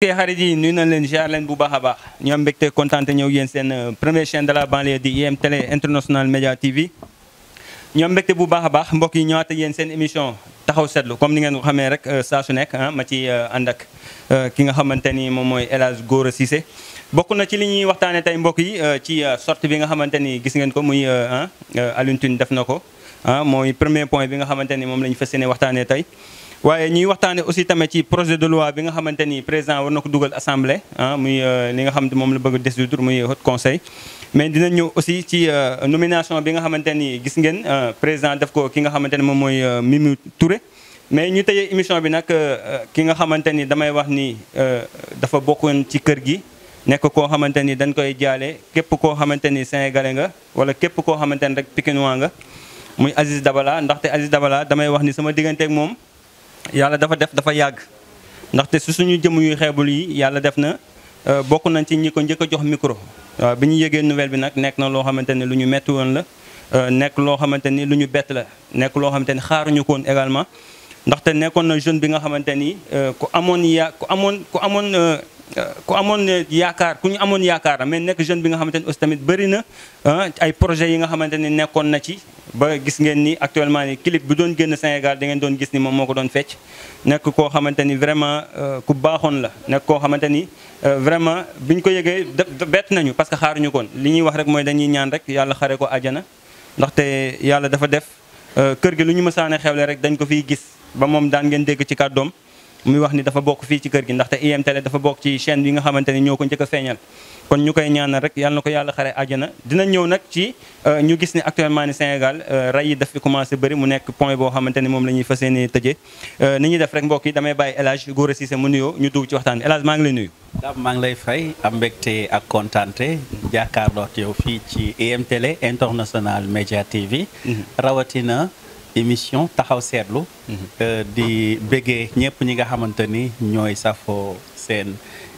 mbokki xarit yi nuyu nañ leen ziar leen bu baax a baax ñu am mbégte kontaan te ñëw yéen seen première chaîne de la banlieue di IM Télé International Média TV ñu am mbégte bu baax a baax mbokk yi ñëwaat ak yéen seen émission taxaw seetlu comme ni ngeen ko xamee rek saa su nekk ma ci ànd ak ki nga xamante ni moom mooy El Hadj Gora Cissé bokk na ci li ñuy waxtaanee tey mbokk yi ci sortie bi nga xamante ni gis ngeen ko muy Alioune Tine def na ko mooy premier point bi nga xamante ni moom la ñu fas yéene waxtaanee tey. waaye ñuy waxtaane aussi tamit ci projet de loi bi nga xamante ni président war na ko dugal assemblée muy li nga xamante moom la bëgg dissoudre muy haut conseil mais dina ñëw aussi ci nomination bi nga xamante ni gis ngeen président def ko ki nga xamante ni moom mooy Mimi Touré mais ñu tëjee émission bi nag ki nga xamante ni damay wax ni dafa bokkoon ci kër gi nekk koo xamante ni dañ koy jaale képp koo xamante ni sénégalais nga wala képp koo xamante ni rek pikinois nga muy Aziz Dabala ndaxte Aziz Dabala damay wax ni sama digganteeg moom yàlla dafa yàgg ndaxte su suñu jëm yu xeebul yi yàlla def na bokk nañ ci ñi ko njëkk a jox micro bi ñu yëgee nouvelle bi nag nekk na loo xamante ni lu ñu metti woon la nekk loo xamante ni lu ñu bett la nekk loo xamante ni xaaruñu ko woon également ndaxte nekkoon na jeune bi nga xamante ni ku amoon yaakaar ku ñu amoon yaakaar mais nekk jeune bi nga xamante ni aussi tamit bëri na ay projets yi nga xamante ni nekkoon na ci ba gis ngeen ni actuellement ni clip bi doon génn Sénégal da ngeen doon gis ni moom moo ko doon fecc nekk koo xamante ni vraiment ku baaxoon la nekk koo xamante ni vraiment biñ ko yëgee bett nañu parce que xaaruñu koon li ñuy wax rek mooy dañuy ñaan rek yàlla xare ko àjjana ndaxte yàlla dafa def kër gi lu ñu mësaane xewle rek dañ ko fiy gis ba moom daan ngeen dégg ci kàddoom muy wax ni dafa bokk fii ci kër gi ndaxte IM Télé dafa bokk ci chaîne bi nga xamante ni ñoo ko njëkk a feeñal kon ñu koy ñaanal rek yàlla na ko yàlla xare àjjana dina ñëw nag ci ñu gis ni actuellement ni Sénégal ray yi daf fi commencé bëri mu nekk point boo xamante ni moom la ñuy fas yéene tëjee ni ñuy def rek mbokk yi damay bàyyi El Hadj Gora Cissé mu nuyoo ñu dugg ci waxtaan El Hadj maa ngi lay nuyu maa ngi lay fay am mbégte ak kontaante jàkkaarloo ak yow fii ci IM Télé International Média TV rawatina émission taxaw seetlu di bëggee ñëpp ñi nga xamante ni ñooy safoo seen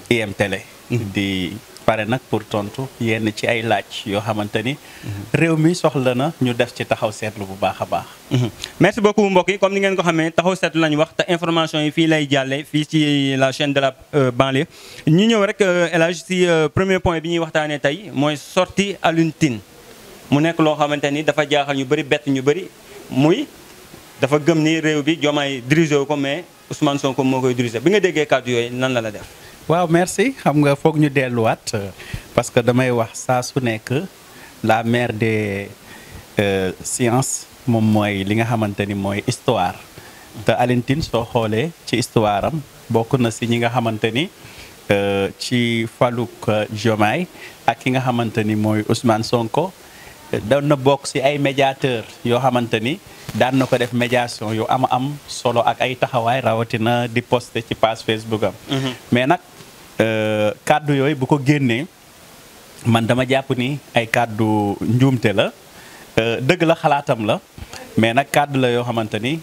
IM Télé di pare nag pour tontu yenn ci ay laaj yoo xamante ni réew mi soxla na ñu def ci taxaw seetlu bu baax a baax merci beaucoup mbokk yi comme ni ngeen ko xamee taxaw seetlu lañu wax te information yi fii lay jàlle fii ci la chaîne de la banlieue ñu ñëw rek El Hadj si premier point bi ñuy waxtaanee tey mooy sortie Alioune Tine mu nekk loo xamante ni dafa jaaxal ñu bëri bett ñu bëri muy dafa gëm ni réew bi Diomaye dirigé wu ko mais Ousmane Sonko moo koy dirigé bi nga déggee kàddu yooyu nan la def. waaw merci xam nga foog ñu delluwaat parce que damay wax saa su nekk la mère des sciences moom mooy li nga xamante ni mooy histoire te Alioune Tine soo xoolee ci histoire am bokk na si ñi nga xamante ni ci faluk Diomaye ak ki nga xamante ni mooy Ousmane Sonko. doon na bokk ci ay médiateur yoo xamante ni daan na ko def médiation yu am solo ak ay taxawaay rawatina di poster ci page Facebook am mais nag kàddu yooyu bu ko génnee man dama jàpp ni ay kàddu njuumte la dëgg la xalaatam la mais nag kàddu la yoo xamante ni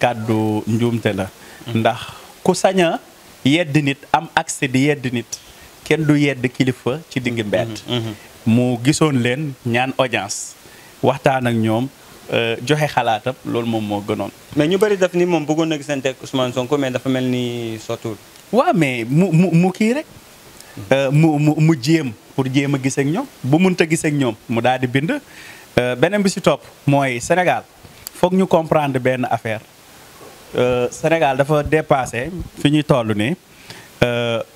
kàddu njuumte la ndax ku sañ a yedd nit am accès di yedd nit kenn du yedd kilifa ci digg mbedd mu gisoon leen ñaan audience waxtaan ak ñoom joxe xalaatam loolu moom moo gënoon. mais ñu bëri def ni moom bëggoon na gisante ak Ousmane Sonko mais dafa mel ni sottul. waaw mais mu kii rek mu jéem pour jéem a gis ak ñoom bu mënta gis ak ñoom mu daal di bind. beneen bi si topp mooy Sénégal foog ñu comprendre benn affaire Sénégal dafa dépassé fi ñuy toll nii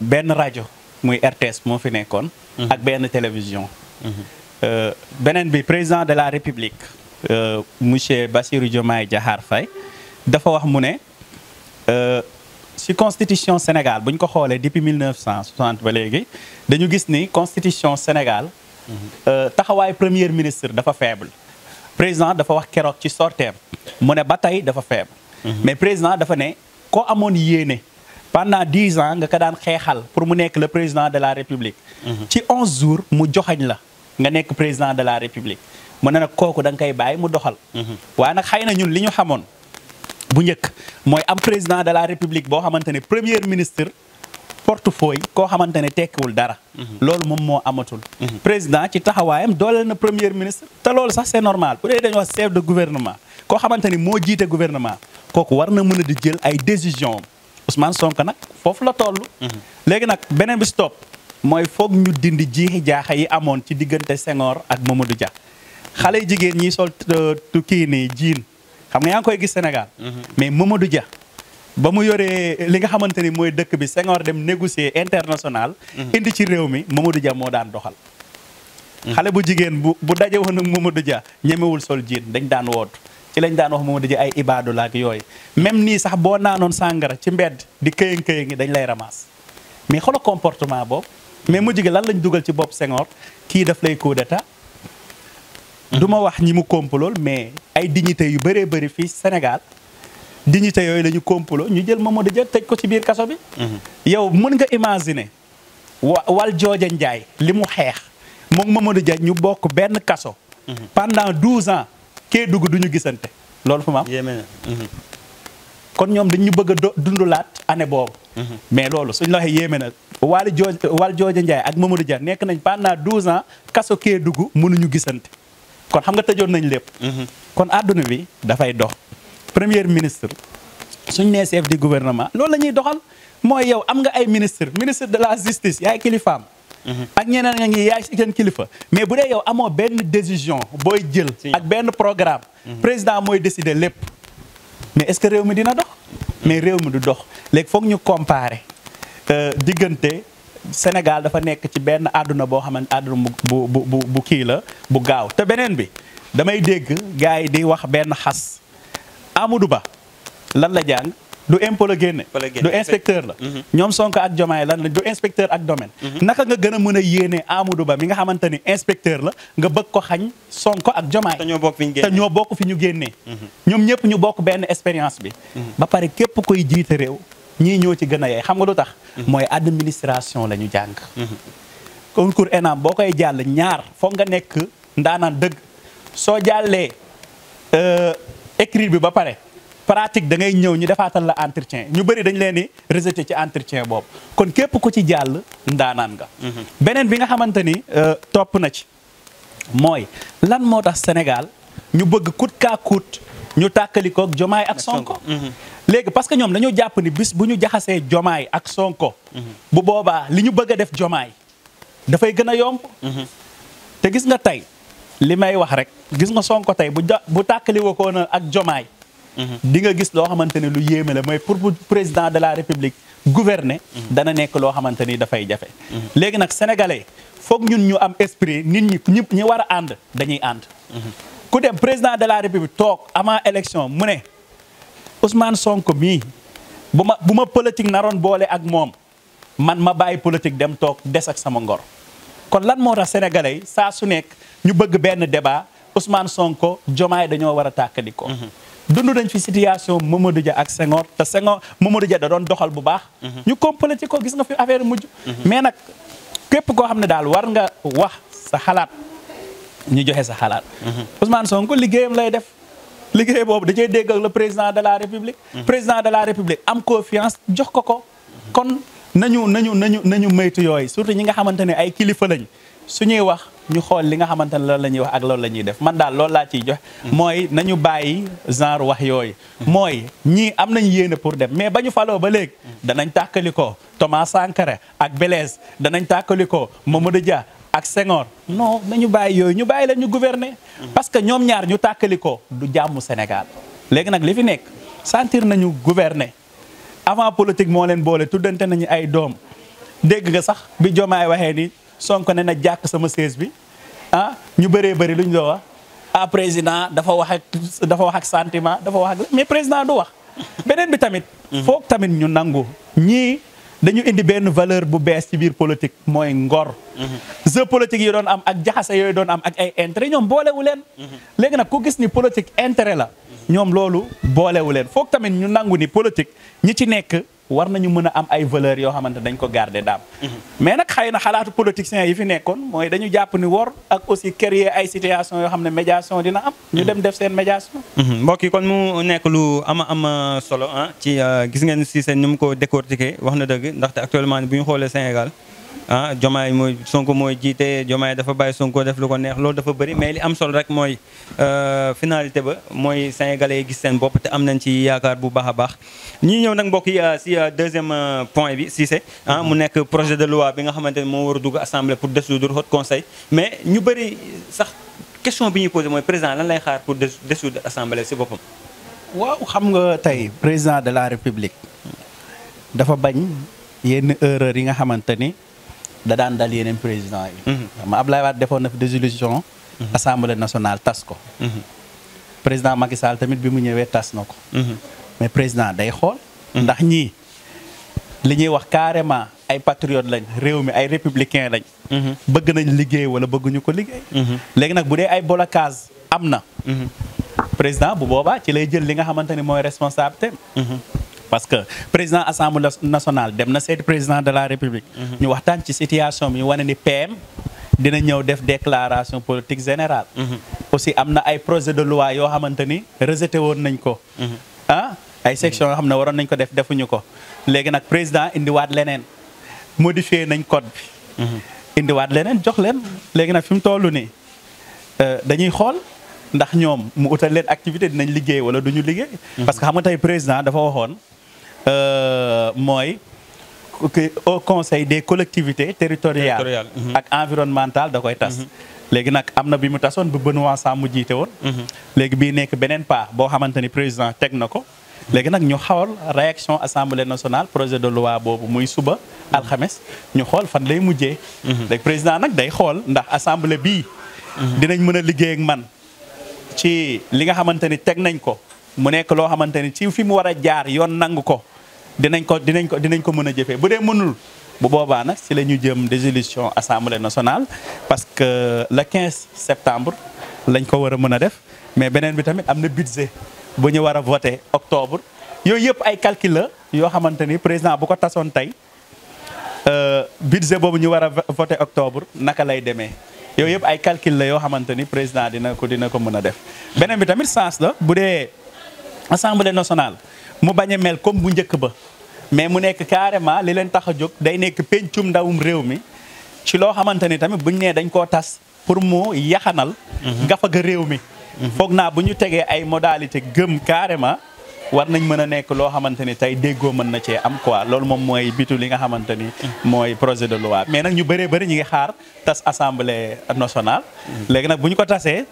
benn rajo muy RTS moo fi nekkoon. ak benn télévision. beneen bi président de la république monsieur Bassirou Diomaye Diakhar Faye dafa wax mu ne si constitution Sénégal bu ñu ko xoolee depuis 1960 ba léegi dañu gis ni constitution Sénégal taxawaay premier ministre dafa faible. président dafa wax keroog ci sorteem mu ne ba tey dafa faible. mais président dafa ne ko amoon yéene. pendant 10 ans nga ko daan xeexal pour mu nekk le président de la république. ci 11 jours mu joxañ la nga nekk président de la république mu ne nag kooku da nga koy bàyyi mu doxal. waaye nag xëy na ñun li ñu xamoon bu njëkk mooy am président de la république boo xamante ne premier ministre portefeuille koo xamante ne tekkiwul dara. loolu moom moo amatul. président ci taxawaayam dooleel na premier ministre te loolu sax c'est normal bu dee dañu wax chef de gouvernement koo xamante ni moo jiite gouvernement kooku war na mën a di jël ay décisions. Ousmane Sonko nag foofu la toll. léegi nag beneen bi si topp mooy foog ñu dindi jiixi jaaxa yi amoon ci diggante Senghor ak Mamadou Dia. xale yu jigéen ñi sol kii nii jiin xam nga yaa ngi koy gis Sénégal. mais Mamadou Dia ba mu yoree li nga xamante ni mooy dëkk bi Senghor dem négocier international. indi ci réew mi Mamadou Dia moo daan doxal. xale bu jigéen bu daje woon ak Mamadou Dia ñemewul sol jiin dañ daan wootu ci lañ daan wax Mamadou Dia ay ibaadu la ak yooyu. même nii sax boo naanoon sàngara ci mbedd di këyang këyang dañ lay ramasse mais xoolal comportement boobu. mais mujj gi lan lañ dugal ci bopp Senghor kii daf lay coup d'état. du ma wax ñi mu kompalool mais ay dignité yu bëree bëri fii Sénégal dignité yooyu la ñu kompaloo ñu jël Mamadou Dia tëj ko ci biir kaso bi. yow mën nga imaginer wal jooja Njaay li mu xeex moom Mamadou Dia ñu bokk benn kaso. pendant 12 ans Kédougou du ñu gisante loolu fu ma am. kon ñoom dañ ñu bëgg a dundulaat année boobu. mais loolu suñ la waxee yéeme na wal jooja Njaay ak Mamadou Dia nekk nañ pendant 12 ans kaso Kédougou mënuñu gisante. kon xam nga tëjoon nañ lépp. kon àdduna bi dafay dox. premier ministre suñ nee chef du gouvernement loolu la ñuy doxal mooy yow am nga ay ministre de la justice yaay kilifaam. ak ñeneen ña ngi yaay seen kilifa. mais bu dee yow amoo benn décision booy jël. ak benn programme. président mooy décider lépp. mais est-ce que réew mi dina dox. mais réew mi du dox léegi foog ñu comparer diggante. Sénégal dafa nekk ci benn àdduna boo xamante àdduna bu kii la bu gaaw te beneen bi damay dégg gars yi di wax benn xas Amadou Ba lan la jàng du impôt la génne du inspecteur la ñoom Sonko ak Diomaye lan la du inspecteur ak domaine naka nga gën a mën a yéene Amadou Ba mi nga xamante ni inspecteur la nga bëgg ko xañ Sonko ak Diomaye te ñoo bokk fi ñu génnee ñoom ñëpp ñu bokk benn expérience bi ba pare képp koy jiite réew ñii ñoo ci gën a yey xam nga lu tax mooy administration la ñu jàng concours ENAM boo koy jàll ñaar foog nga nekk ndaanaan dëgg soo jàllee écrit bi ba pare pratique da ngay ñëw ñu defaatal la entretien ñu bëri dañ leen di rejeté ci entretien boobu kon képp ku ci jàll ndaanaan nga beneen bi nga xamante ni topp na ci mooy lan moo tax Sénégal ñu bëgg coûte que coûte ñu tàkkalikoo ak Diomaye ak Sonko léegi parce que ñoom dañoo jàpp ni bis bu ñu jaxasee Diomaye ak Sonko bu boobaa li ñu bëgg a def Diomaye dafay gën a yomb te gis nga tey li may wax rek gis nga Sonko tey bu tàkkaliwoo ko na ak Diomaye di nga gis loo xamante ni lu yéeme la mooy pour président de la République gouverner dana nekk loo xamante ni dafay jafe léegi nag sénégalais foog ñun ñu am esprit nit ñi war a ànd dañuy ànd ku dem président de la République toog avant élection mu ne Ousmane Sonko mii bu ma politique naroon boole ak moom man ma bàyyi politique dem toog des ak sama ngor kon lan moo tax sénégalais yi saa su nekk ñu bëgg benn débat Ousmane Sonko Diomaye dañoo war a tàkkali ko dund nañ fi situation Mamadou Dia ak Senghor te Senghor Mamadou Dia da doon doxal bu baax ñu complété ko gis nga fi affaire mujj mais nag képp koo xam ne daal war nga wax sa xalaat ñu joxe sa xalaat Ousmane Sonko liggéeyam lay def liggéey boobu da cee dégg ak le président de la République président de la République am confiance jox ko kon nañu maytu yooyu surtout ñi nga xamante ne ay kilifa lañ suñuy wax ñu xool li nga xamante ne loolu la ñuy wax ak loolu la ñuy def man daal loolu laa ciy joxe mooy nañu bàyyi genre wax yooyu mooy ñii am nañ yéene pour dem mais ba ñu faloo ba léegi danañ tàkkalikoo Thomas Sankara ak Blaise danañ tàkkalikoo Mamadou Dia ak Senghor non nañu bàyyi yooyu ñu bàyyi leen ñu gouverner parce que ñoom ñaar ñu tàkkalikoo du jàmmu Sénégal léegi nag li fi nekk sentir nañu gouverner avant politique moo leen boole tuddante nañu ay doom dégg nga sax bi Diomaye waxee ni Sonko ne na jàkk sama siège bi ñu bëree bëri luñ la wax président dafa wax ak sentiment dafa wax ak mais président du wax beneen bi tamit foog tamit ñu nangu ñii dañu indi benn valeur bu bees ci biir politique mooy ngor jeu politique yi doon am ak jaxase yooyu doon am ak ay intérêt ñoom boolewu leen léegi nag ku gis ni politique intérêt la ñoom loolu boolewu leen foog tamit ñu nangu ni politique ñi ci nekk war nañu mën a am ay valeurs yoo xamante dañ ko garder daam mais nag xëy na xalaatu politiciens yi fi nekkoon mooy dañu jàpp ni wor ak aussi créer ay situation yoo xam ne médiation dina am ñu dem def seen médiation mbokk yi kon mu nekk lu am solo ci gis ngeen si seen ñu mu ko décortiquer wax na dëgg ndaxte actuellement bu ñu xoolee Sénégal ah Diomaye mooy Sonko mooy jiite Diomaye dafa bàyyi Sonko def lu ko neex loolu dafa bëri mais li am solo rek mooy finalité ba mooy sénégalais yi gis seen bopp te am nañ ci yaakaar bu baax a baax. ñii ñëw nag mbokk yi si deuxième point bi Cissé mu nekk projet de loi bi nga xamante ne moo war a dugg assemblée pour dissoudre haut conseil mais ñu bëri sax question bi ñuy posé mooy président lan lay xaar pour dissoudre assemblée si boppam. waaw xam nga tey président de la république dafa bañ yenn erreur yi nga xamante ni da daan dal yeneen président yi. ma Abdoulaye Wade defoon na fi dissolution assemblée nationale tas ko. président Macky Sall tamit bi mu ñëwee tas na ko. mais président day xool. ndax ñii li ñuy wax carrément ay patriotes lañ réew mi ay républicains lañ. bëgg nañ liggéey wala bëgguñu ko liggéey. léegi nag bu dee ay blocage am na. président bu boobaa ci lay jël li nga xamante ni mooy responsabilité. parce que président assemblée nationale dem na seeti président de la république. ñu waxtaan ci situation bi ñu wane ni PM dina ñëw def déclaration politique générale. aussi am na ay projet de loi yoo xamante ni rejeté woon nañ ko. ay section yoo xam ne waroon nañ ko def defuñu ko. léegi nag président indiwaat leneen modifié nañ code bi. indiwaat leneen jox leen léegi nag fi mu toll nii dañuy xool ndax ñoom mu utal leen activité dinañ liggéey wala duñu liggéey. parce que xam nga tey président dafa waxoon. mooy au conseil des collectivités territoriales ak environnementales da koy tas léegi nag am na bi mu tasoon bu Benoît Sambou jiite woon léegi bii nekk beneen part boo xamante ni président teg na ko léegi nag ñu xawal réaction assemblée nationale projet de loi boobu muy suba alxames ñu xool fan lay mujjee léegi président nag day xool ndax assemblée bii dinañ mën a liggéey ak man ci li nga xamante ni teg nañ ko mu nekk loo xamante ni ci fi mu war a jaar yoon nangu ko dinañ ko mën a jëfee bu dee mënul bu boobaa nag si la ñu jëm dissolution assemblée nationale parce que le 15 septembre lañ ko war a mën a def mais beneen bi tamit am na budget bu ñu war a voté octobre yooyu yëpp ay calcul la yoo xamante ni président bu ko tasoon tey budget boobu ñu war a voté octobre naka lay demee yooyu yëpp ay calcul la yoo xamante ni président dina ko mën a def beneen bi tamit sens la bu dee assemblée nationale mu bañ a mel comme bu njëkk ba mais mu nekk carrément li leen tax a jóg day nekk pencum ndawum réew mi ci loo xamante ni tamit buñ nee dañ koo tas pour mu yaxanal gafaga réew mi foog naa bu ñu tegee ay modalité gëm carrément war nañ mën a nekk loo xamante ni tey déggoo mën na cee am quoi loolu moom mooy bitu li nga xamante ni mooy projet de loi mais nag ñu bëree bëri ñu ngi xaar tas assemblée nationale léegi nag bu ñu ko tasee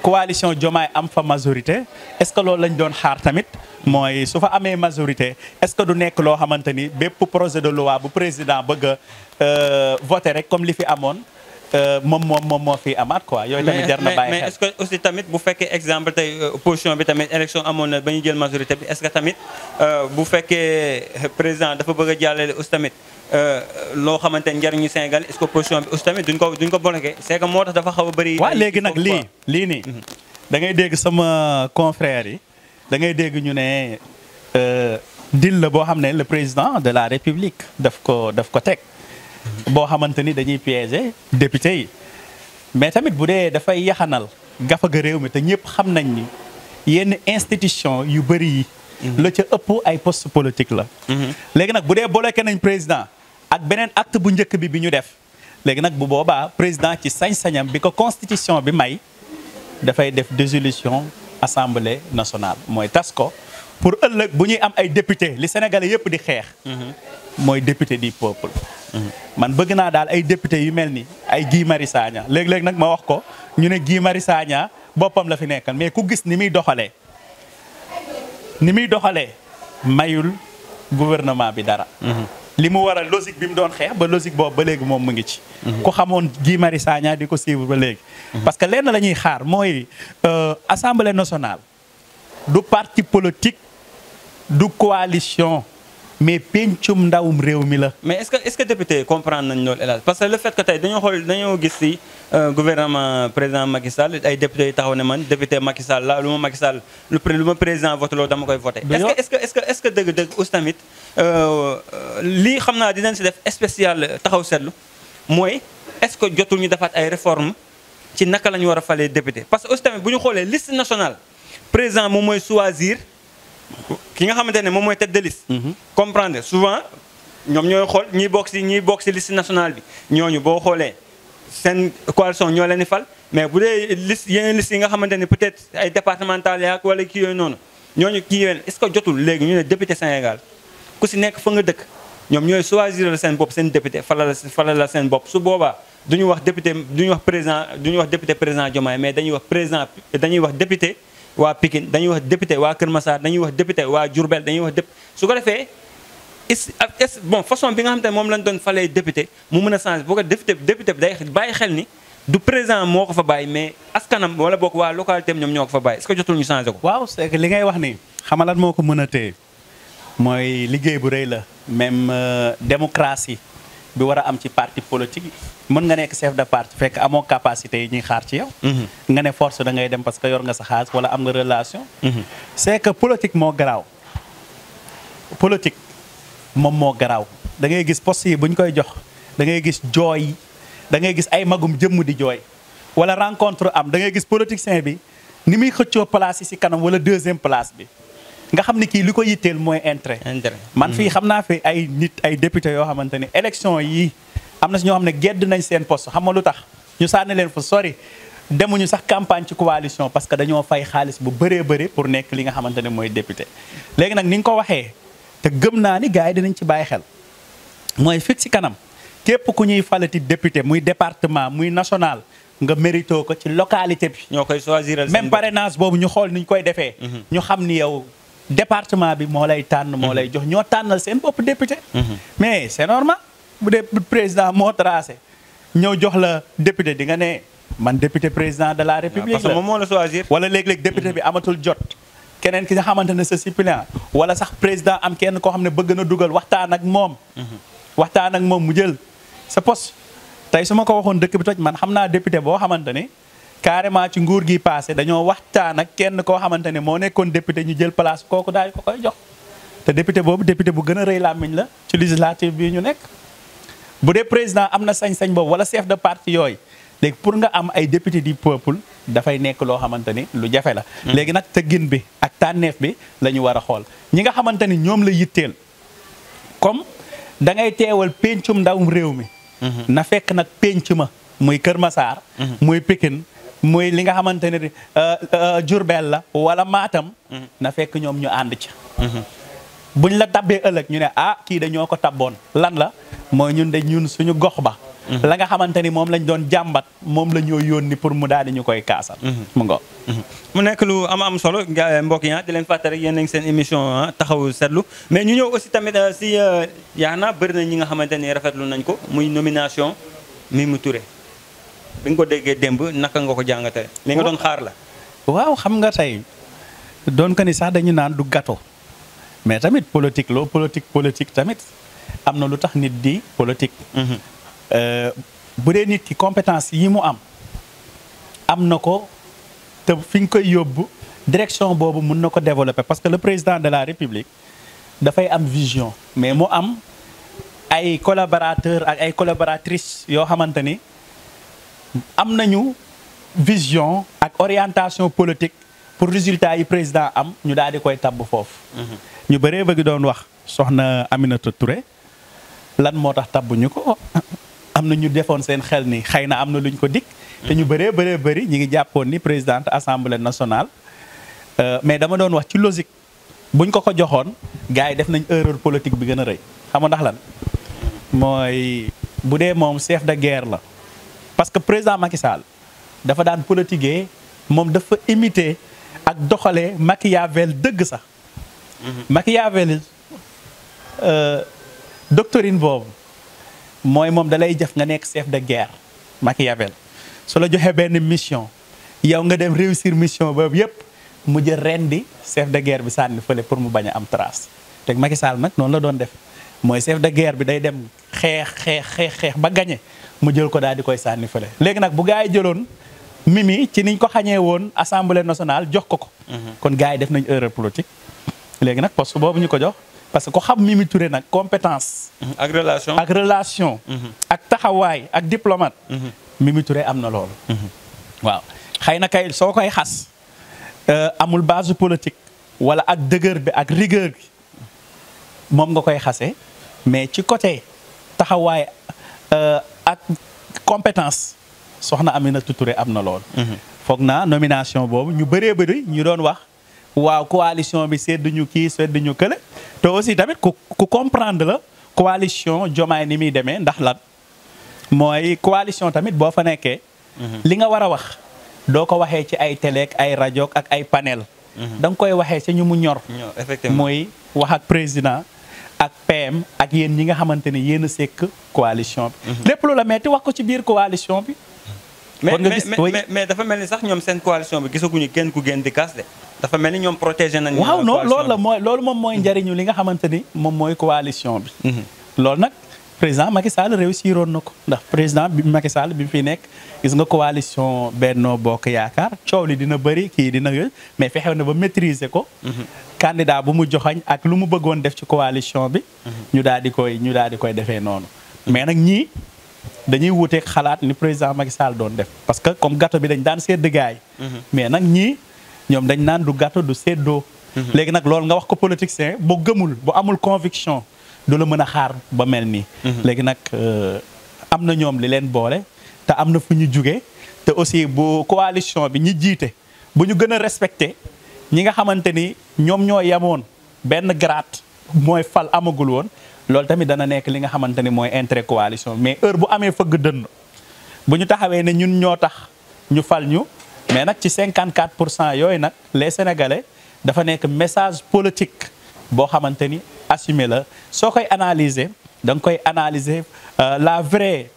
coalition Diomaye am fa majorité est-ce que loolu lañ doon xaar tamit mooy su fa amee majorité est-ce que du nekk loo xamante ni bépp projet de loi bu président bëgg a voter rek comme li fi amoon moom moo fi amaat quoi yooyu tamit jar na bàyyi xel mais est-ce que aussi tamit bu fekkee exemple tey opposition bi tamit élection amoon na ba ñu jël majorité bi est-ce que tamit bu fekkee président dafa bëgg a jàllale aussi tamit loo xamante ne njariñu Sénégal est-ce que opposition bi aussi tamit duñ ko bloqué c'est que moo tax dafa xaw a bëri. waaw léegi nag lii nii da ngay dégg sama confrère yi da ngay dégg ñu ne deal la boo xam ne le président de la république daf ko teg boo xamante ni dañuy piéger député yi mais tamit bu dee dafay yaxanal gafaga réew mi te ñëpp xam nañ ni yenn institution yu bëri yi la ca ëpp ay poste politique la léegi nag bu dee bloqué nañ président ak beneen acte bu njëkk bi ñu def léegi nag bu boobaa président ci sañ-sañam bi ko constitution bi may dafay def dissolution assemblée nationale mooy tas ko pour ëllëg bu ñuy am ay député li sénégalais yëpp di xeex mooy député du peuple man bëgg naa daal ay député yu mel ni ay Guy Marius Sagna léeg-léeg nag ma wax ko ñu ne Guy Marius Sagna boppam la fi nekkal mais ku gis ni muy doxalee mayul gouvernement bi dara li mu war a logique bi mu doon xeex ba logique boobu ba léegi moom mu ngi ci ku xamoon Guy Marius Sagna di ko suivre ba léegi parce que lenn la ñuy xaar mooy assemblée nationale du parti politique du coalition mais pencum ndawum réew mi la. mais est-ce que député comprendre nañ loolu hélas parce que le fait que tey dañoo gis ci gouvernement président Macky Sall ay député yi taxaw ne man député Macky Sall la lu ma Macky Sall lu ma président voté loolu dama koy voté. est-ce que dëgg aussi tamit lii xam naa dinañ ci def spécial taxaw seetlu mooy est-ce que jotul ñu defaat ay réformes ci naka la ñu war a falee député parce que aussi tamit bu ñu xoolee liste nationale président moom mooy choisir. ki nga xamante ne moom mooy tête de liste. comprendre souvent ñoom ñooy xool ñiy bokk si liste nationale bi ñooñu boo xoolee seen coalition ñoo leen di fal mais bu dee liste yeneen liste yi nga xamante ni peut-être ay départemental yaak wala kii yooyu noonu ñooñu kii yooyu est-ce que jotul léegi ñu ne député Sénégal ku si nekk fa nga dëkk ñoom ñooy choisir seen bopp seen député falal la seen bopp su boobaa du ñu wax député du ñu wax président du ñu wax député président Diomaye mais dañuy wax député waa Pikine dañuy wax député waa Kër Massar dañuy wax député waa Diourbel dañuy wax député su ko defee bon façon bi nga xam te ne moom lañ doon falee député mu mën a changer boo ko député bi day bàyyi xel ni du président moo ko fa bàyyi mais askanam wala boog waa localité am ñoom ñoo ko fa bàyyi est-ce que jotul ñu changer ko. waaw c'est que li ngay wax ni xamalan moo ko mën a téye mooy liggéey bu rëy la même démocratie bi war a am ci parti politique mën nga nekk chef de parti fekk amoo capacité yi ñuy xaar ci yow. nga ne force da ngay dem parce que yor nga sa xaalis wala am nga relation. c'est que politique moo garaaw politique. moom moo garaaw da ngay gis poste yi bu ñu koy jox da ngay gis jooy da ngay gis ay magum jëmm di jooy wala rencontre am da ngay gis politicien bi ni muy xëccoo place yi si kanam wala deuxième place bi nga xam ne kii li ko yitteel mooy intérêt. man fii xam naa fi ay nit ay député yoo xamante ni élection yi am na si ñoo xam ne gedd nañ seen poste xam nga lu tax ñu sànni leen fa sori demuñu sax campagne ci coalition parce que dañoo fay xaalis bu bëree bëri pour nekk li nga xamante ne mooy député léegi nag ni nga ko waxee. te gëm naa ni gars yi dinañ ci bàyyi xel mooy fii ci kanam képp ku ñuy falati député muy département muy national nga mérito ko ci localité bi. ñoo koy choisir même parrainage boobu ñu xool ni ñu koy defee. ñu xam ni yow département bi moo lay tànn moo lay jox ñoo tànnal seen bopp député. mais c'est normal bu dee président moo tracé ñëw jox la député di nga ne man député président de la république parce que moom moo la choisir. wala léeg-léeg député bi amatul jot. keneen ki nga xamante ne sa suppléant wala sax président am kenn koo xam ne bëgg na dugal waxtaan ak moom mu jël sa poste tey su ma ko waxoon dëkk bi toj man xam naa député boo xamante ne carrément ci nguur gi passé dañoo waxtaan ak kenn koo xamante ne moo nekkoon député ñu jël place kooku daal ko koy jox te député boobu député bu gën a rëy làmmiñ la ci législative bii ñu nekk bu dee président am na sañ-sañ boobu wala chef de parti yooyu léegi pour nga am ay député du peuple dafay nekk loo xamante ni lu jafe la. léegi nag tëggin bi ak tànneef bi la ñu war a xool ñi nga xamante ni ñoom la yitteel comme da ngay teewal péncum ndawum réew mi. na fekk nag pénc ma muy Kër Massar. muy Pikine muy li nga xamante ne Diourbel la wala Matam. na fekk ñoom ñu ànd ci. buñ la tabbee ëllëg ñu ne ah kii dañoo ko tabboon lan la mooy ñun suñu gox ba. la nga xamante ni moom lañ doon jàmbat moom la ñoo yónni pour mu daal di ñu koy kaasal. mu nekk lu am solo mbokk yi di leen fàttali rek yéen a ngi seen émission taxawu seetlu mais ñu ñëw aussi tamit si yaa na bëri na ñi nga xamante ni rafetlu nañ ko muy nomination Mimi Touré bi nga ko déggee démb naka nga ko jàngatee. li nga doon xaar la. waaw xam nga tey doon ko ni sax dañu naan du gâteau mais tamit politique loo politique tamit am na lu tax nit di politique. bu dee nit ki compétence yi mu am na ko te fi ñu koy yóbbu direction boobu mun na ko développer parce que le président de la république dafay am vision mais mu am ay collaborateurs ak ay collaboratrices yoo xamante ni am nañu vision ak orientation politique pour résultat yi président am ñu daal di koy tabb foofu. ñu bëree bëgg doon wax soxna Aminata Touré lan moo tax tabbuñu ko. am na ñu defoon seen xel ni xëy na am na luñ ko dikk te ñu bëree bëri ñi ngi jàppoon ni présidente assemblée nationale mais dama doon wax ci logique buñ ko joxoon gars yi def nañ erreur politique bi gën a rëy xam nga ndax lan mooy bu dee moom chef de guerre la parce que président Macky Sall dafa daan politiquer moom dafa imiter ak doxalee Machiavel dëgg sax Machiavel doctrine boobu mooy moom da lay jëf nga nekk chef de guerre Machiavel su la joxee benn mission yow nga dem réussir mission boobu yëpp mu jël rendi chef de guerre bi sànni fële pour mu bañ a am trace te Macky Sall nag noonu la doon def mooy chef de guerre bi day dem xeex ba gagné mu jël ko daal di koy sànni fële. léegi nag bu gaa yi jëloon Mimi ci niñ ko xañee woon assemblée nationale jox ko. kon gaa yi def nañ erreur politique léegi nag poste boobu ñu ko jox. parce que ko xam Mimi Touré nag compétence. ak relation ak taxawaay ak diplomate. Mimi Touré am na loolu. waaw xëy na kay soo koy xas amul base politique wala ak dëgër bi ak rigueur bi moom nga koy xasee mais ci côté taxawaay ak compétence soxna Aminata Touré am na lool. foog naa nomination boobu ñu bëree bëri ñu doon wax waaw coalition bi sedduñu kii sedduñu kële te aussi tamit ku comprendre la coalition Diomaye ni muy demee ndax lan mooy coalition tamit boo fa nekkee. li nga war a wax doo ko waxee ci ay télé ak ay rajo ak ay panel. da nga koy waxee ci ñu mu ñor. effectivement mooy wax ak président ak PM ak yéen ñi nga xamante ni yéen a sekk coalition bi. lépp lu la metti wax ko ci biir coalition bi. mais dafa mel ni sax ñoom seen coalition bi gisaguñu kenn ku génn di kaas de dafa mel ni ñoom protégé nañu. waaw non loolu moom mooy njariñu li nga xamante ni moom mooy coalition bi. loolu nag président Macky Sall réussiroon na ko ndax président bi Macky Sall bi fi nekk gis nga coalition Benno Bokk Yaakaar coow li dina bëri kii dina mais fexew na ba maîtriser ko. candidat bu mu joxañ ak lu mu bëggoon def ci coalition bi. ñu daal di koy defee noonu. mais nag ñii dañuy wuuteeg xalaat ni président Macky Sall doon def parce que comme gâteau bi dañ daan sédd gaay mais nag ñii ñoom dañ naan du gâteau du séddoo. léegi nag loolu nga wax ko politicien bu gëmul bu amul conviction du la mën a xaar ba mel nii. léegi nag am na ñoom li leen boole te am na fu ñu jugee te aussi bu coalition bi ñi jiite bu ñu gën a respecté ñi nga xamante ni ñoom ñoo yemoon benn grade mooy fal amagul woon loolu tamit dana nekk li nga xamante ni mooy intérêt coalition mais heure bu amee fëgg dënn bu ñu taxawee ne ñun ñoo tax ñu fal ñu mais nag ci 54% yooyu nag les sénégalais dafa nekk message politique boo xamante ni assumé la soo koy analyser da nga koy analyser la vraie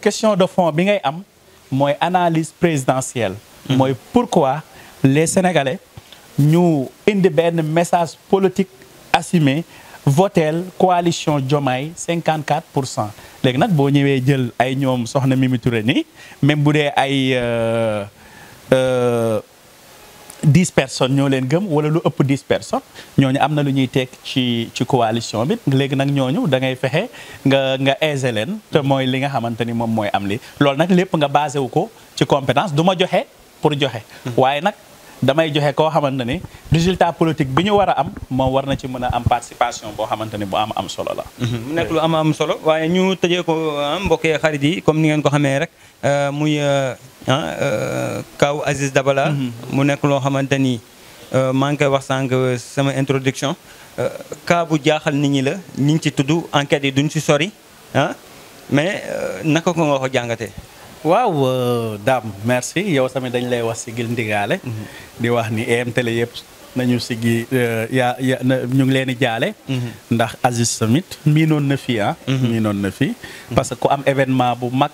question de fond bi ngay am mooy analyse présidentielle. mooy pourquoi les sénégalais ñu indi benn message politique assumé votel coalition Diomaye 54%. léegi nag boo ñëwee jël ay ñoom soxna Mimi Touré nii même bu dee ay 10 personnes ñoo leen gëm wala lu ëpp 10 personnes ñooñu am na lu ñuy teg ci coalition bi léegi nag ñooñu da ngay fexe nga aisé leen te mooy li nga xamante ni moom mooy am li loolu nag lépp nga basé wu ko ci compétence du ma joxe pour joxe. waaye nag damay joxe koo xamante ni résultat politique bi ñu war a am moom war na ci mën a am participation boo xamante ni bu am solo la. mu nekk lu am solo waaye ñu tëjee ko mbokkee xarit yi comme ni ngeen ko xamee rek muy kaw Aziz Dabala. mu nekk loo xamante ni maa ngi koy wax sànq sama introduction cas bu jaaxal nit ñi la ñu ngi ci tudd enquête yi duñ ci sori mais naka ko nga ko jàngatee. waaw Dame merci yow tamit dañ lay wax sigil ndigaale di wax ni EM Télé yëpp nañu sigi ñu ngi leen di jaale ndax Aziz tamit miinoon na fi miinoon na fi parce que ku am événement bu mag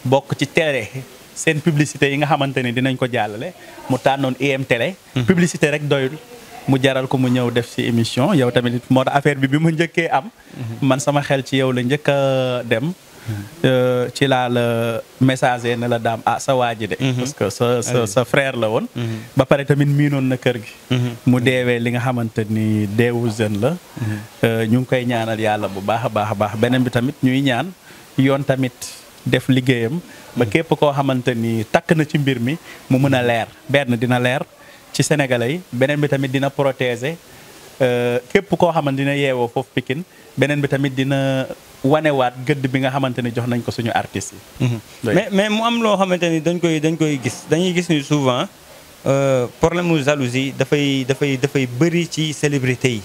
bokk ci télé seen publicité yi nga xamante ni dinañ ko jàllale mu tànnoon EM Télé publicité rek doyul mu jaral ko mu ñëw def ci émission yow tamit moo tax affaire bi mu njëkkee am man sama xel ci yow la njëkk a dem ci laa la messager ne la Dame sa waaji de parce que sa frère la woon ba pare tamit miinoon na kër gi mu deewee li nga xamante ni deewu jeune la ñu ngi koy ñaanal yàlla bu baax a baax a baax beneen bi tamit ñuy ñaan yoon tamit def liggéeyam ba képp koo xamante ni takk na ci mbir mi mu mën a leer benn dina leer ci sénégalais yi beneen bi tamit dina protéger képp koo xamante dina yeewoo foofu Pikine beneen bi tamit dina wanewaat gëdd bi nga xamante ni jox nañ ko suñu artistes yi. mais mu am loo xamante ni dañ koy gis dañuy gis ni souvent problème mu jalousie dafay bëri ci célébrité yi.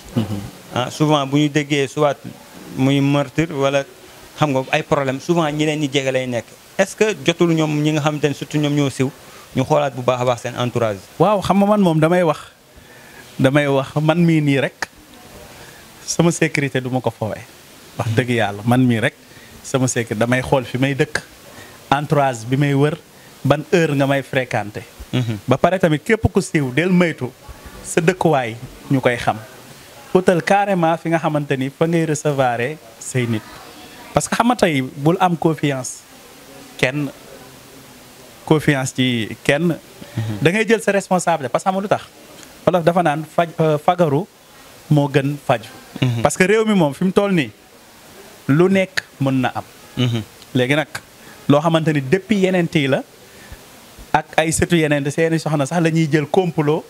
souvent bu ñu déggee soit muy meurtre wala xam nga ay problème souvent ñi leen ñi jege lay nekk est-ce que jotul ñoom ñi nga xamante ni surtout ñoom ñoo siw ñu xoolaat bu baax a baax seen entourage. waaw xam nga man moom damay wax man mii nii rek sama sécurité du ma ko foowee. wax dëgg yàlla man mii rek sama sécurité damay xool fi may dëkk entourage bi may wër ban heure nga may fréquenté. ba pare tamit képp ku siiw del maytu sa dëkkuwaay ñu koy xam utal carrément fi nga xamante ni fa ngay recevoir say nit parce que xam nga tey bul am confiance ci kenn. da ngay jël sa responsabilité parce que xam nga lu tax wala dafa naan fagaru moo gën faju parce que réew mi moom fi mu toll nii lu nekk mën na am. léegi nag loo xamante ni depuis yeneen yi la ak ay sëtu yeneen seeni soxna sax la ñuy jël complot.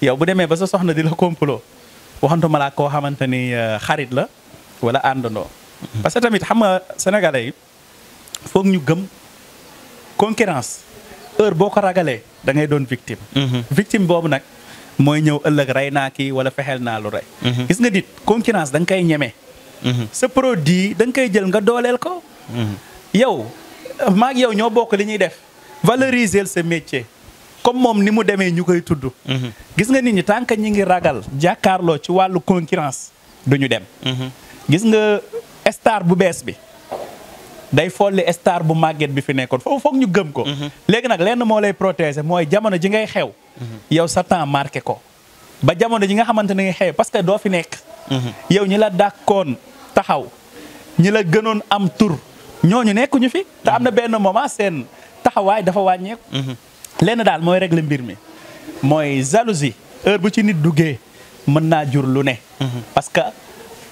yow bu demee ba sa soxna di la complot waxantuma laa koo xamante ni xarit la wala àndandoo. parce que tamit xam nga sénégalais yi foog ñu gëm concurrence heure boo ko ragalee da ngay doon victime. victime boobu nag mooy ñëw ëllëg rey naa kii wala fexeel naa lu rey. gis nga nit concurrence da nga koy ñeme. sa produit da nga koy jël nga dooleel ko. yow maag yow ñoo bokk li ñuy def valoriser sa métier comme moom ni mu demee ñu koy tudd. gis nga nit ñi tant que ñi ngi ragal jàkkaarloo ci wàllu concurrence du ñu dem. gis nga star bu bees bi day folli star bu màgget bi fi nekkoon foofu foog ñu gëm ko. léegi nag lenn moo lay protéger mooy jamono ji ngay xew. yow sa temps marqué ko ba jamono ji nga xamante ne ngay xew parce que doo fi nekk. yow ñi la dàkkoon taxaw ñi la gënoon am tur ñooñu nekkuñu fi te am na benn moment seen taxawaay dafa wàññeeku. lenn daal mooy régler mbir mi mooy jalousie heure bu ci nit duggee mën naa jur lu ne. parce que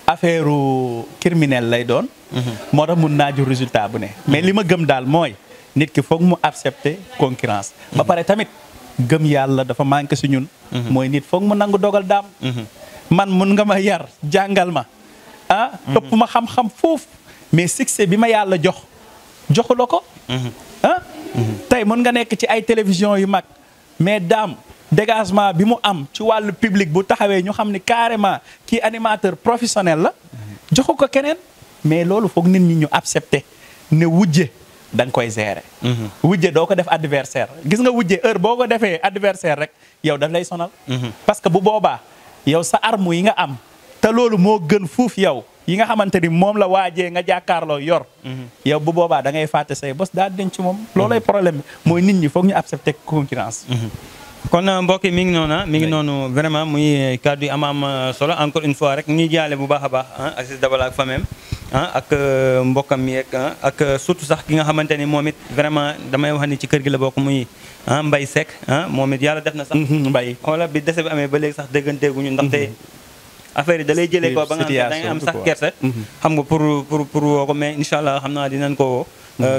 affaire criminel lay doon. moo tax mun naa jur résultat bu ne. mais li ma gëm daal mooy nit ki foog mu accepter concurrence. ba pare tamit gëm yàlla dafa manqué si ñun. mooy nit foog mu nangu dogal daam. man mun nga ma yar jàngal ma ëpp ma xam-xam foofu mais succès bi ma yàlla joxu la ko. tey mën nga nekk ci ay télévision yu mag mais daam dégagement bi mu am ci wàllu public bu taxawee ñu xam ni carrément kii animateur professionnel la joxu ko keneen mais loolu foog nit ñi ñu accepter ne wujje da nga koy gérer. wujje doo ko def adversaire gis nga wujje heure boo ko defee adversaire rek yow daf lay sonal. parce que bu boobaa yow sa arme yi nga am te loolu moo gën fuuf yow yi nga xamante ni moom la waajee nga jàkkaarloo yor. yow bu boobaa da ngay fàtte say bos daal denc moom. loolay problème bi mooy nit ñi foog ñu accepter concurrence. kon mbokk yi mi ngi noonu mi ngi noonu vraiment muy kàddu yi am solo encore une fois rek ñuy jaale bu baax a baax Aziz Dabala ak famem ak mbokkam mi ak surtout sax ki nga xamante ni moom it vraiment damay wax ni ci kër gi la bokk muy Mbaye Seck moom it yàlla def na sax. Mbaye xoola bi dese bi amee ba léegi sax dégganteeguñu ndaxte. affaire yi da lay jëlee ko ba nga xam ne da ngay am sax kersa. xam nga pour woo ko mais incha allah xam naa dinañ ko woo.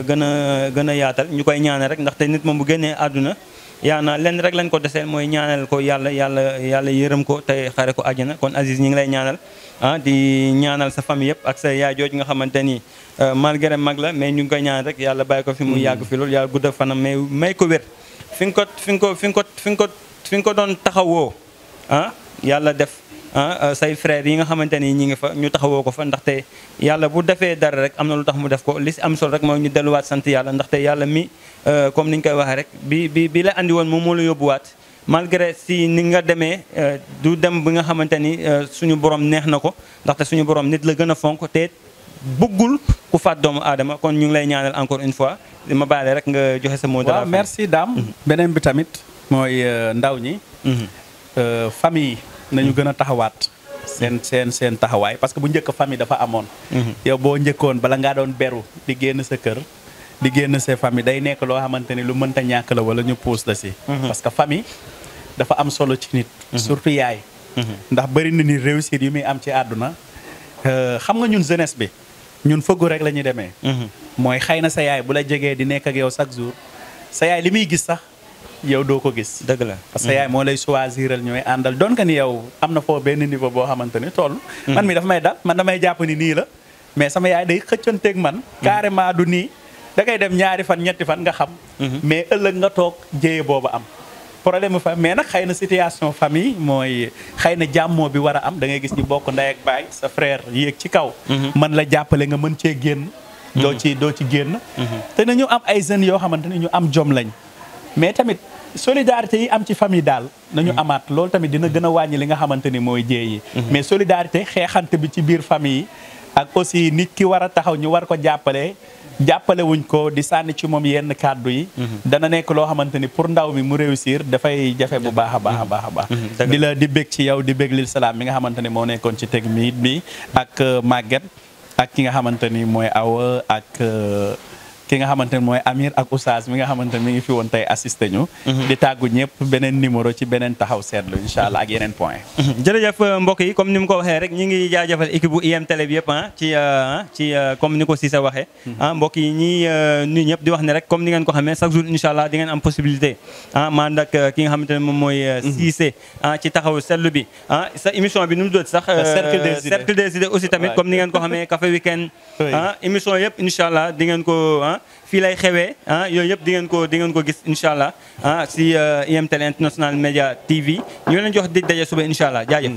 gën a yaatal ñu koy ñaanal rek ndaxte nit moom bu génnee àdduna. yaa naa lenn rek lañ ko deseel mooy ñaanal ko yàlla yërëm ko te xare ko àjjana kon Aziz ñi ngi lay ñaanal di ñaanal sa famille yëpp ak sa yaay jooj nga xamante ni malgré mag la mais ñu ngi koy ñaanal rek yàlla bàyyi ko fi mu yàgg fi loolu yàlla guddal fanam mais may ko wér fi nga ko doon taxawoo yàlla def say frères yi nga xamante ni ñi ngi fa ñu taxawoo ko fa ndaxte yàlla bu defee dara rek am na lu tax mu def ko li si am solo rek mooy ñu delluwaat sant yàlla ndaxte yàlla mi comme ni ñu koy waxee rek bi la andi woon moom moo la yóbbuwaat malgré si ni nga demee du dem bi nga xamante ni suñu borom neex na ko ndaxte suñu borom nit la gën a fonk te bëggul ku faat doomu aadama kon ñu ngi lay ñaanal encore une fois ma bàyyi rek nga joxe sa mot de la fin. waaw merci Dame. beneen bi tamit mooy ndaw ñi. famille nañu gën a taxawaat. seen taxawaay parce que bu njëkk famille dafa amoon. yow boo njëkkoon bala ngaa doon beru di génn sa kër. di génn sa famille day nekk loo xamante ni lu mënta ñàkk la wala ñu puus la si. parce que famille dafa am solo ci nit. surtout yaay. ndax bëri na ni réussir yi muy am ci àdduna. xam nga ñun jeunesse bi ñun fëggu rek la ñuy demee. mooy xëy na sa yaay bu la jegee di nekk ak yow chaque jour sa yaay li muy gis sax yow doo ko gis. dëgg la parce que yaay moo lay choisiral ñooy àndal doon ka ni yow am na foo benn niveau boo xamante ni toll. man mi dafa may dal man damay jàpp ni nii la mais sama yaay day xëccanteeg man. carrément du nii. da ngay dem ñaari fan ñetti fan nga xam. mais ëllëg nga toog jéye boobu am. problème fa mais nag xëy na situation famille mooy xëy na jàmmoo bi war a am da ngay gis ñu bokk ndey ak baay sa frère yéeg ci kaw. man la jàppale nga mën cee génn. doo ci génn. te na ñu am ay jeunes yoo xamante ne ñu am jom lañ. mais tamit solidarité yi am ci famille daal. nañu amaat loolu tamit dina gën a wàññi li nga xamante ni mooy jéey yi. mais solidarité xeexante bi ci biir famille yi. ak aussi nit ki war a taxaw ñu war ko jàppale wuñ ko di sànni ci moom yenn kàddu yi. dana nekk loo xamante ni pour ndaw mi mu réussir dafay jafe bu baax a baax. di bég ci yow di bég lil salaam mi nga xamante ni moo nekkoon ci technique bi ak Maguette ak ki nga xamante ni mooy Awa ak ki nga xamante ne mooy Amir ak Oustaz mi nga xamante ne mi ngi fi woon tey assisté ñu. di tàggu ñëpp beneen numéro ci beneen taxaw seetlu incha allah ak yeneen point. jërëjëf mbokk yi comme ni mu ko waxee rek ñi ngi jaajëfal équipe bu IM Télé bi yëpp ci comme ni ko Cissé waxee. mbokk yi ñi nuyu ñëpp di wax ne rek comme ni ngeen ko xamee chaque jour incha allah di ngeen am possibilité man ak ki nga xamante ne moom mooy Cissé ci taxaw seetlu bi sa émission bi nu mu doon sax. cercle des idées aussi tamit comme ni ngeen ko xamee café weekend émission yëpp incha allah di ngeen ko fii lay xewee yooyu yëpp di ngeen ko gis incha allah si IM Télé International Media TV ñu leen jox dig daje suba incha allah jaajëf.